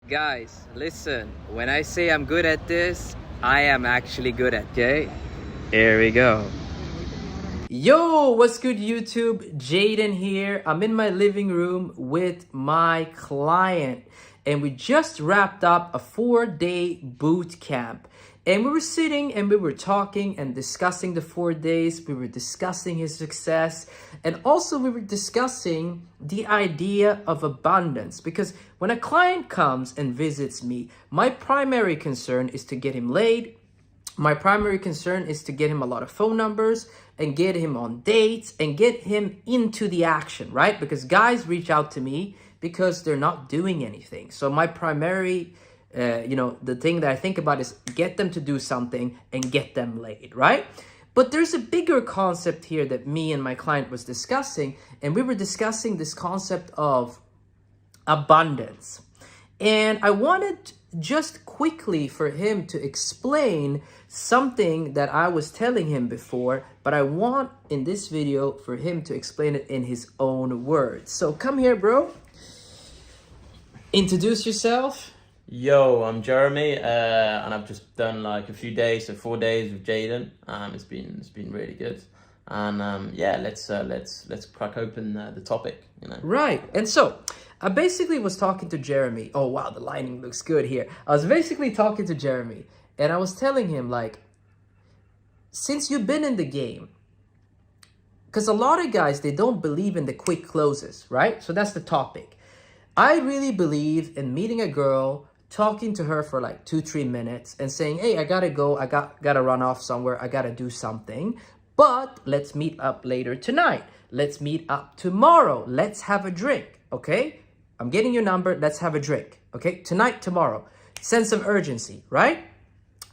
Guys, listen, when I say I'm good at this, I am actually good at, okay? Here we go. Yo, what's good YouTube? Jayden here. I'm in my living room with my client and we just wrapped up a 4-day boot camp. And we were sitting and we were talking and discussing the 4 days. We were discussing his success. And also we were discussing the idea of abundance. Because when a client comes and visits me, my primary concern is to get him laid. My primary concern is to get him a lot of phone numbers and get him on dates and get him into the action, right? Because guys reach out to me because they're not doing anything. So my primary the thing that I think about is get them to do something and get them laid, right? But there's a bigger concept here that me and my client was discussing, and we were discussing this concept of abundance. And I wanted just quickly for him to explain something that I was telling him before, but I want in this video for him to explain it in his own words. So come here, bro. Introduce yourself. Yo, I'm Jeremy, and I've just done like a few days, so 4 days with Jayden. It's been really good, and yeah, let's crack open the topic, you know. Right, and so I basically was talking to Jeremy. Oh wow, the lighting looks good here. I was basically talking to Jeremy, and I was telling him like, since you've been in the game, because a lot of guys they don't believe in the quick closes, right? So that's the topic. I really believe in meeting a girl, talking to her for like 2-3 minutes and saying, hey, I gotta go, I gotta run off somewhere, I gotta do something, but let's meet up later tonight, let's meet up tomorrow, let's have a drink, okay? I'm getting your number, let's have a drink, okay? Tonight, tomorrow. Sense of urgency, right?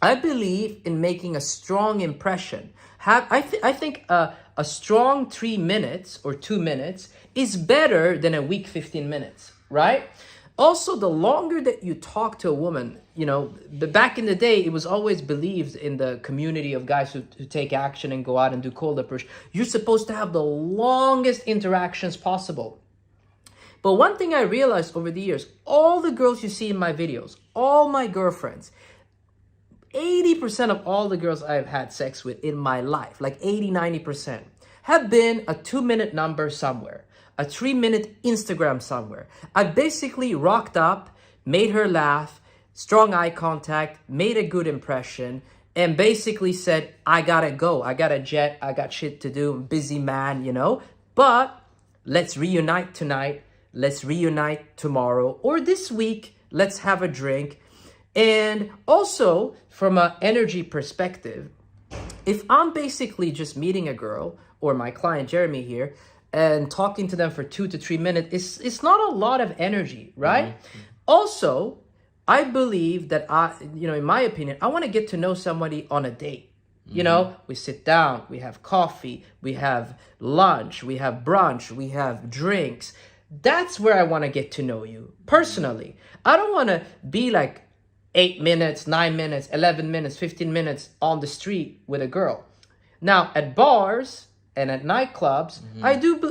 I believe in making a strong impression. I think a strong 3 minutes or 2 minutes is better than a weak 15 minutes, right? Also, the longer that you talk to a woman, back in the day, it was always believed in the community of guys who take action and go out and do cold approach. You're supposed to have the longest interactions possible. But one thing I realized over the years, all the girls you see in my videos, all my girlfriends, 80% of all the girls I've had sex with in my life, like 80-90%, have been a 2-minute number somewhere. A 3-minute Instagram somewhere. I basically rocked up, made her laugh, strong eye contact, made a good impression, and basically said, I gotta go, I got a jet, I got shit to do, I'm a busy man, but let's reunite tonight, let's reunite tomorrow, or this week, let's have a drink. And also, from an energy perspective, if I'm basically just meeting a girl, or my client Jeremy here, and talking to them for 2 to 3 minutes, it's not a lot of energy, right? Mm-hmm. Also, I believe that in my opinion, I want to get to know somebody on a date. Mm-hmm. We sit down, we have coffee, we have lunch, we have brunch, we have drinks. That's where I want to get to know you personally. I don't want to be like 8 minutes, 9 minutes, 11 minutes, 15 minutes on the street with a girl. Now, at bars and at nightclubs, mm-hmm.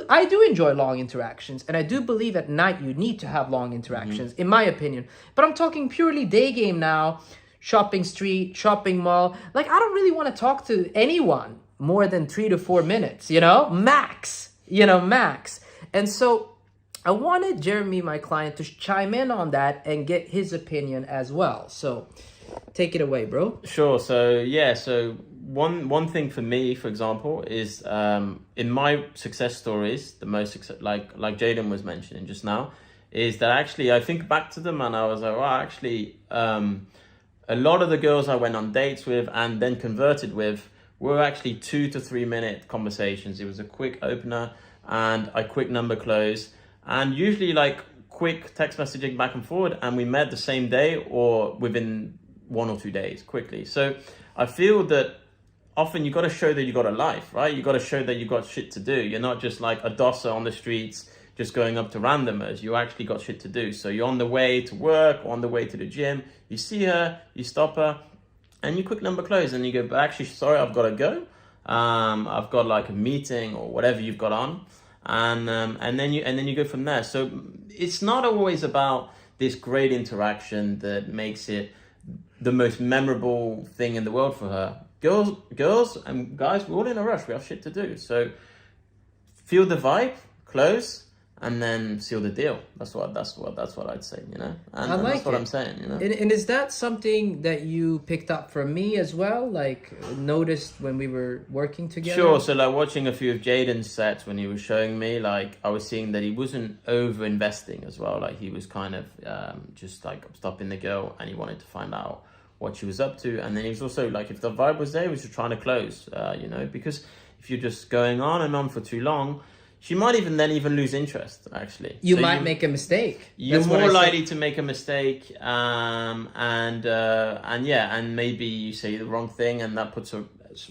I do enjoy long interactions, and I do believe at night you need to have long interactions, mm-hmm. in my opinion. But I'm talking purely day game now, shopping street, shopping mall. Like, I don't really want to talk to anyone more than 3 to 4 minutes, max, max. And so I wanted Jeremy, my client, to chime in on that and get his opinion as well. So take it away, bro. Sure. So yeah, one thing for me, for example, is in my success stories, the most success, like Jayden was mentioning just now, is that actually I think back to them and I was like, well, actually, a lot of the girls I went on dates with and then converted with were actually 2 to 3 minute conversations. It was a quick opener and a quick number close, and usually like quick text messaging back and forward, and we met the same day or within 1 or 2 days quickly. So I feel that often you got to show that you got a life, right? You got to show that you got shit to do. You're not just like a dosser on the streets, just going up to randomers. You actually got shit to do. So you're on the way to work, or on the way to the gym. You see her, you stop her, and you quick number close, and you go, but actually, sorry, I've got to go. I've got like a meeting or whatever you've got on, and then you go from there. So it's not always about this great interaction that makes it the most memorable thing in the world for her. Girls and guys, we're all in a rush. We have shit to do. So feel the vibe, close, and then seal the deal. That's what I'd say, you know. And, I like that's what it. I'm saying, you know. And is that something that you picked up from me as well? Like noticed when we were working together? Sure. So like watching a few of Jayden's sets when he was showing me, like I was seeing that he wasn't over investing as well. Like he was kind of just like stopping the girl, and he wanted to find out what she was up to. And then he was also like, if the vibe was there, he was just trying to close, you know, because if you're just going on and on for too long, she might even lose interest, actually. You might make a mistake. You're more likely to make a mistake, and maybe you say the wrong thing, and that puts her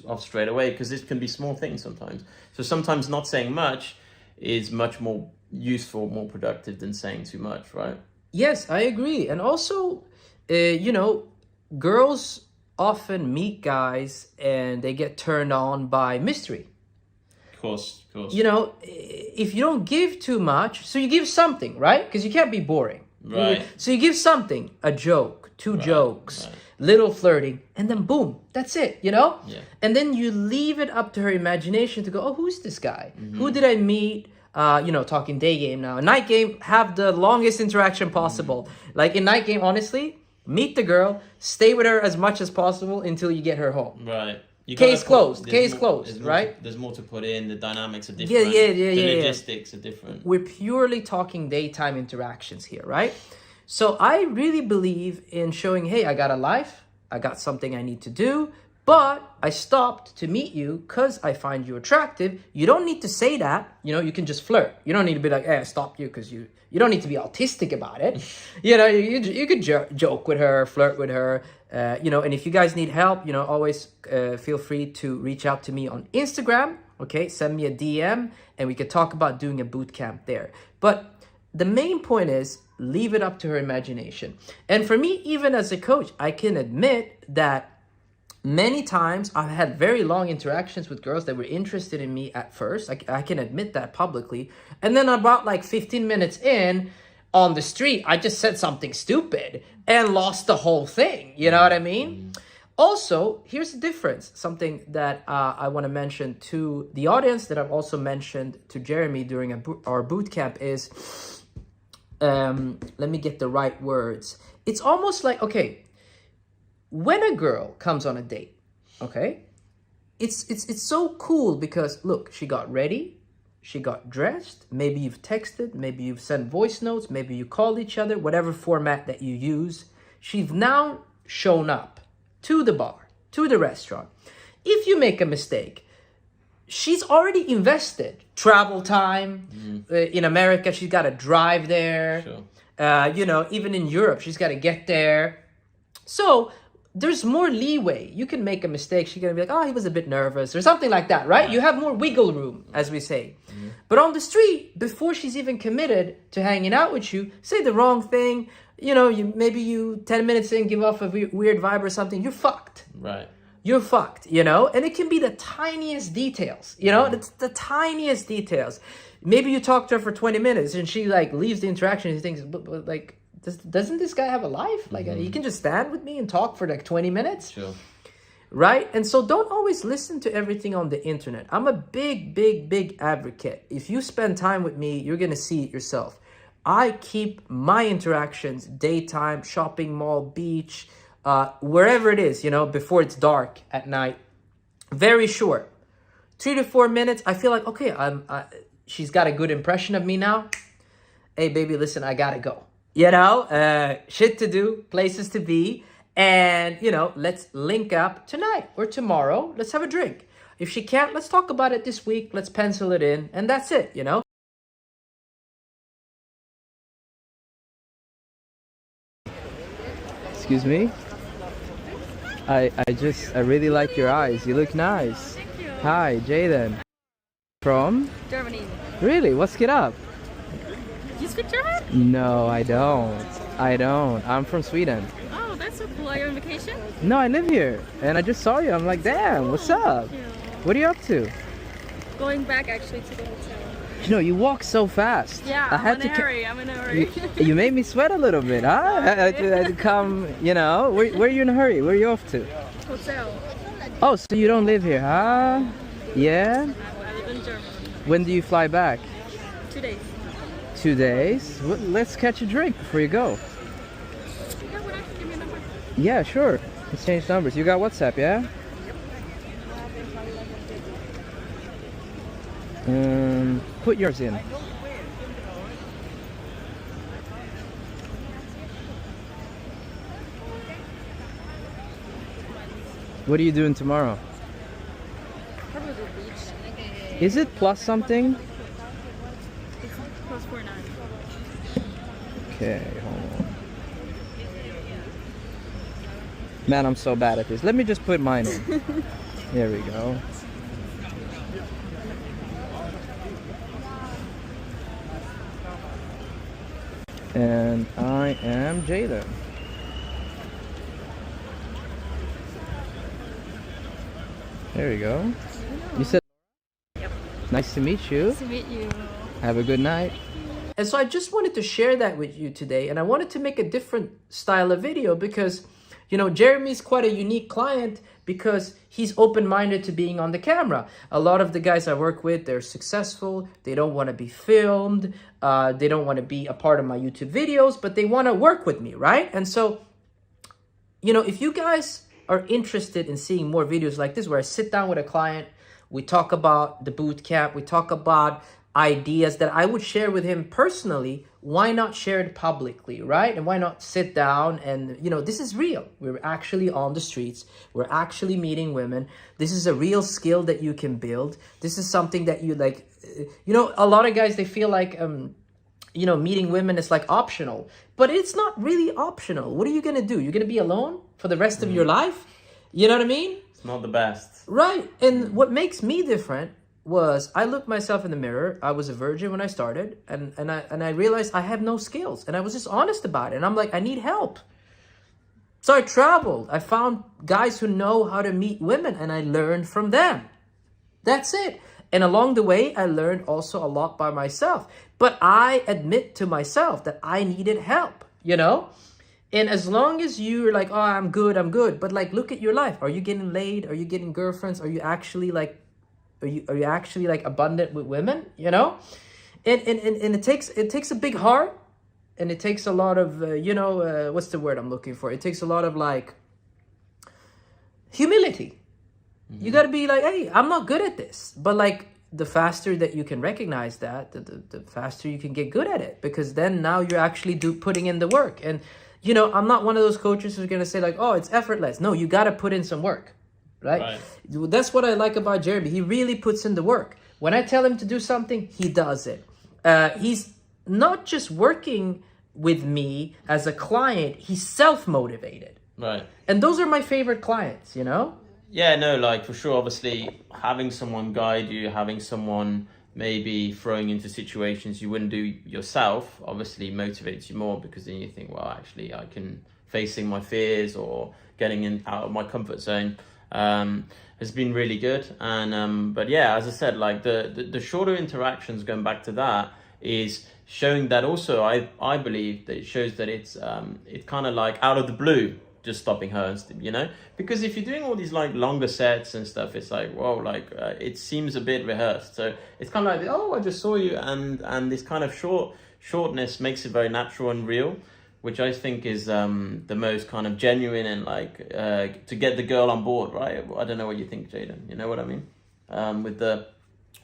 off straight away, because it can be small things sometimes. So sometimes not saying much is much more useful, more productive than saying too much, right? Yes, I agree. And also, you know, girls often meet guys and they get turned on by mystery. Of course. You know, if you don't give too much, so you give something, right? Because you can't be boring. Right. So you give something, a joke, two jokes, little flirting, and then boom, that's it, you know? Yeah. And then you leave it up to her imagination to go, oh, who's this guy? Who did I meet? You know, talking day game now. Night game, have the longest interaction possible. Like in night game, honestly, meet the girl, stay with her as much as possible until you get her home. Right. Case closed, right? There's more to put in. The dynamics are different. Yeah. The logistics are different. We're purely talking daytime interactions here, right? So I really believe in showing, hey, I got a life. I got something I need to do. But I stopped to meet you because I find you attractive. You don't need to say that. You know, you can just flirt. You don't need to be like, hey, I stopped you because you don't need to be autistic about it. You know, you could joke with her, flirt with her. You know, and if you guys need help, you know, always feel free to reach out to me on Instagram. Okay, send me a DM and we could talk about doing a boot camp there. But the main point is leave it up to her imagination. And for me, even as a coach, I can admit that many times I've had very long interactions with girls that were interested in me at first. I can admit that publicly. And then about like 15 minutes in, on the street, I just said something stupid and lost the whole thing. You know what I mean? Also, here's the difference. Something that I want to mention to the audience that I've also mentioned to Jeremy during our boot camp is, let me get the right words. It's almost like, okay, when a girl comes on a date, okay, it's so cool because look, she got ready. She got dressed, maybe you've texted, maybe you've sent voice notes, maybe you called each other, whatever format that you use. She's now shown up to the bar, to the restaurant. If you make a mistake, she's already invested. Travel time, in America, she's got to drive there. Sure. You know, even in Europe, she's got to get there. So there's more leeway. You can make a mistake. She's going to be like, oh, he was a bit nervous or something like that, right? You have more wiggle room, as we say. But on the street, before she's even committed to hanging out with you, say the wrong thing. You know, maybe you 10 minutes in give off a weird vibe or something. You're fucked. Right. You're fucked, you know? And it can be the tiniest details, you know? It's the tiniest details. Maybe you talk to her for 20 minutes and she like leaves the interaction and she thinks, but like, doesn't this guy have a life? Like, he can just stand with me and talk for like 20 minutes? Sure. Right? And so don't always listen to everything on the internet. I'm a big advocate. If you spend time with me, you're going to see it yourself. I keep my interactions daytime, shopping mall, beach, wherever it is, you know, before it's dark at night. Very short. 3 to 4 minutes. I feel like, okay, she's got a good impression of me now. Hey, baby, listen, I got to go. You know, shit to do, places to be. And, you know, let's link up tonight or tomorrow. Let's have a drink. If she can't, let's talk about it this week. Let's pencil it in. And that's it, you know. Excuse me. I really like your eyes. You look nice. Thank you. Hi, Jayden. From? Germany. Really? What's it up? You speak German? No, I don't. I'm from Sweden. Oh, that's so cool. Are you on vacation? No, I live here. And I just saw you. I'm like, damn, what's up? Thank you. What are you up to? Going back actually to the hotel. You know, you walk so fast. Yeah, I had I'm in a to hurry. I'm in a hurry. You made me sweat a little bit, huh? I had to come, you know. Where are you in a hurry? Where are you off to? Hotel. Oh, so you don't live here, huh? Yeah? I live in Germany. When do you fly back? 2 days. 2 days? Well, let's catch a drink before you go. Yeah, would I give me a number? Yeah, sure. Let's change numbers. You got WhatsApp, yeah? Put yours in. What are you doing tomorrow? Probably the beach. Is it plus something? It's plus 49. Okay, hold on. Man, I'm so bad at this. Let me just put mine in. There we go. And I am Jayden. There we go. You said. Yep. Nice to meet you. Nice to meet you. Have a good night. And so I just wanted to share that with you today, and I wanted to make a different style of video because, you know, Jeremy's quite a unique client because he's open-minded to being on the camera. A lot of the guys I work with, they're successful. They don't want to be filmed. They don't want to be a part of my YouTube videos, but they want to work with me, right? And so, you know, if you guys are interested in seeing more videos like this, where I sit down with a client, we talk about the boot camp, we talk about ideas that I would share with him personally, why not share it publicly, right? And why not sit down and, you know, this is real. We're actually on the streets. We're actually meeting women. This is a real skill that you can build. This is something that you like, you know, a lot of guys, they feel like, you know, meeting women is like optional, but it's not really optional. What are you going to do? You're going to be alone for the rest of your life? You know what I mean? It's not the best. Right. And what makes me different was I looked myself in the mirror. I was a virgin when I started, and I realized I have no skills, and I was just honest about it. And I'm like, I need help. So I traveled. I found guys who know how to meet women, and I learned from them. That's it. And along the way, I learned also a lot by myself. But I admit to myself that I needed help, you know? And as long as you're like, oh, I'm good. But like, look at your life. Are you getting laid? Are you getting girlfriends? Are you actually like, are you actually like abundant with women, you know? And it takes a big heart, and it takes a lot of, you know, what's the word I'm looking for? It takes a lot of like humility. Mm-hmm. You got to be like, hey, I'm not good at this. But like, the faster that you can recognize that, the faster you can get good at it, because then now you're actually putting in the work. And, you know, I'm not one of those coaches who's going to say like, oh, it's effortless. No, you got to put in some work. Right? That's what I like about Jeremy. He really puts in the work. When I tell him to do something, he does it. He's not just working with me as a client, he's self-motivated. Right. And those are my favorite clients, you know? Yeah, no, like for sure, obviously having someone guide you, having someone maybe throwing into situations you wouldn't do yourself, obviously motivates you more, because then you think, well, actually I can facing my fears or getting out of my comfort zone. Has been really good. And but yeah, as I said, like the shorter interactions, going back to that, is showing that also I believe that it shows that it's kind of like out of the blue, just stopping her, you know, because if you're doing all these like longer sets and stuff, it's like, whoa, like it seems a bit rehearsed. So it's kind of like, oh, I just saw you, and this kind of shortness makes it very natural and real, which I think is the most kind of genuine and like to get the girl on board, right? I don't know what you think, Jayden. You know what I mean?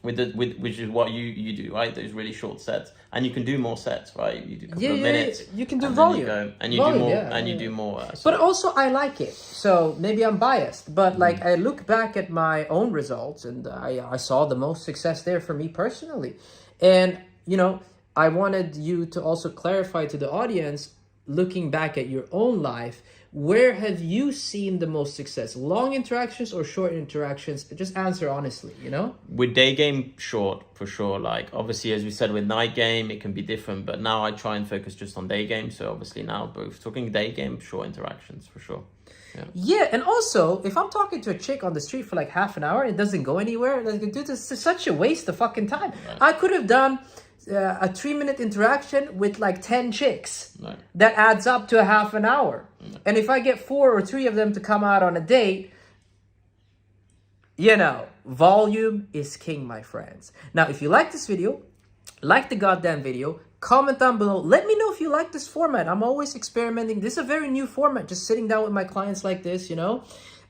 With which is what you do, right? Those really short sets, and you can do more sets, right? You do a couple of minutes. You can do volume, you do more. But also, I like it. So maybe I'm biased, but like I look back at my own results, and I saw the most success there for me personally, and you know, I wanted you to also clarify to the audience, looking back at your own life, where have you seen the most success? Long interactions or short interactions? Just answer honestly, you know? With day game, short for sure. Like obviously, as we said, with night game, it can be different. But now I try and focus just on day game. So obviously now, both talking day game, short interactions for sure. Yeah, and also, if I'm talking to a chick on the street for like half an hour and it doesn't go anywhere, like, dude, this is such a waste of fucking time. Right. I could have done a 3-minute interaction with like 10 chicks. Right. That adds up to a half an hour. And if I get 4 or 3 of them to come out on a date, you know, volume is king, my friends. Now, if you like this video, like the goddamn video, comment down below. Let me know if you like this format. I'm always experimenting. This is a very new format, just sitting down with my clients like this, you know.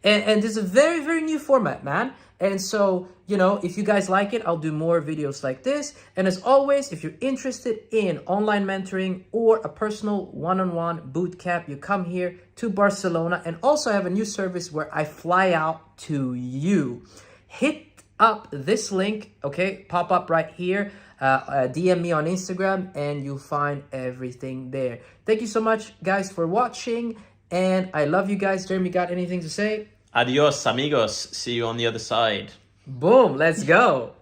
And this is a very, very new format, man. And so, you know, if you guys like it, I'll do more videos like this. And as always, if you're interested in online mentoring or a personal one-on-one boot camp, you come here to Barcelona. And also I have a new service where I fly out to you. Hit up this link, okay? Pop up right here. DM me on Instagram and you'll find everything there. Thank you so much, guys, for watching. And I love you guys. Jeremy, got anything to say? Adios, amigos. See you on the other side. Boom, let's go.